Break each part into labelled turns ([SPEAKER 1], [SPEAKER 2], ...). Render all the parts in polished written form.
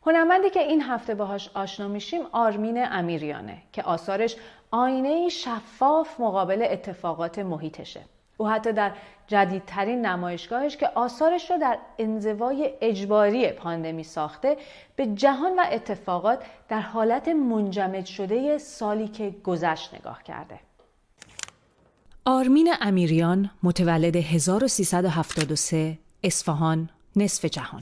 [SPEAKER 1] هنرمندی که این هفته باهاش آشنا میشیم آرمین امیریانه که آثارش آینه شفاف مقابل اتفاقات محیطشه. او حتی در جدیدترین نمایشگاهش که آثارش رو در انزوای اجباری پاندمی ساخته، به جهان و اتفاقات در حالت منجمد شده سالی که گذشت نگاه کرده. آرمین امیریان متولد 1373، اصفهان، نصف جهان.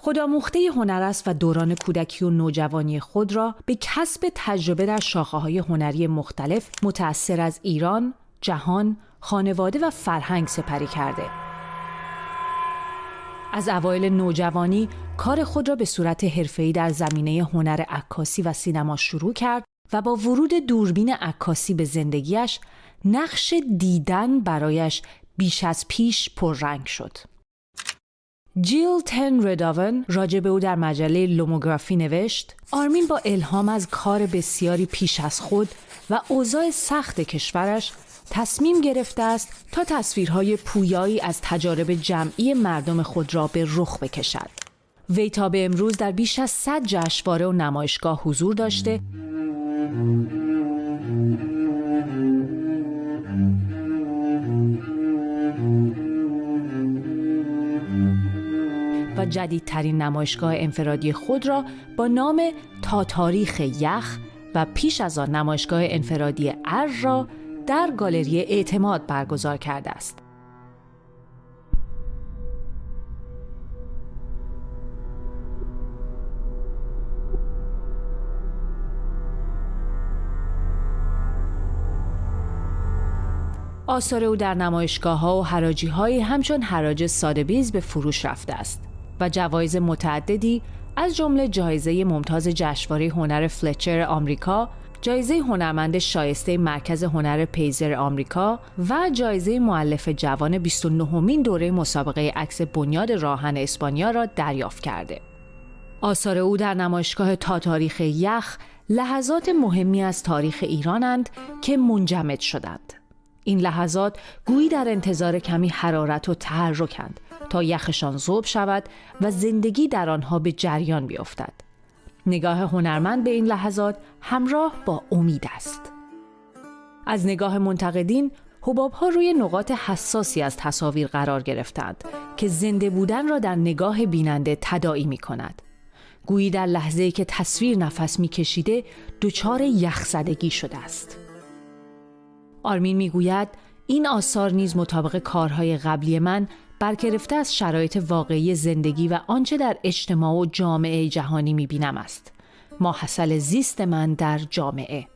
[SPEAKER 1] خودآموخته هنر است و دوران کودکی و نوجوانی خود را به کسب تجربه در شاخه‌های هنری مختلف متأثر از ایران، جهان، خانواده و فرهنگ سپری کرده. از اوایل نوجوانی کار خود را به صورت حرفه‌ای در زمینه هنر عکاسی و سینما شروع کرد و با ورود دوربین عکاسی به زندگیش، نقش دیدن برایش بیش از پیش پررنگ شد. جیل تن رداون راجع به او در مجله لوموگرافی نوشت: آرمین با الهام از کار بسیاری پیش از خود و اوضاع سخت کشورش تصمیم گرفته است تا تصویرهای پویایی از تجارب جمعی مردم خود را به رخ بکشد. وی تا به امروز در بیش از 100 جشنواره و نمایشگاه حضور داشته و جدیدترین نمایشگاه انفرادی خود را با نام تا تاریخ یخ و پیش از آن نمایشگاه انفرادی ار را در گالری اعتماد برگزار کرده است. آثار او در نمایشگاه‌ها و حراجی‌های همچون حراج ساده‌بیز به فروش رفته است و جوایز متعددی از جمله جایزه ممتاز جشنواره هنر فلچر آمریکا، جایزه هنرمند شایسته مرکز هنر پیزر آمریکا و جایزه مؤلف جوان 29مین دوره مسابقه عکس بنیاد راهن اسپانیا را دریافت کرده. آثار او در نمایشگاه تا تاریخ یخ لحظات مهمی از تاریخ ایرانند که منجمد شدند. این لحظات گویی در انتظار کمی حرارت و تحرکند تا یخشان ذوب شود و زندگی در آنها به جریان بیفتد. نگاه هنرمند به این لحظات همراه با امید است. از نگاه منتقدین، حباب‌ها روی نقاط حساسی از تصاویر قرار گرفتند که زنده بودن را در نگاه بیننده تداعی می‌کند. گویی در لحظه‌ای که تصویر نفس می‌کشیده، دچار یخزدگی شده است. آرمین میگوید این آثار نیز مطابق کارهای قبلی من برگرفته از شرایط واقعی زندگی و آنچه در اجتماع و جامعه جهانی میبینم است. ماحصل زیست من در جامعه.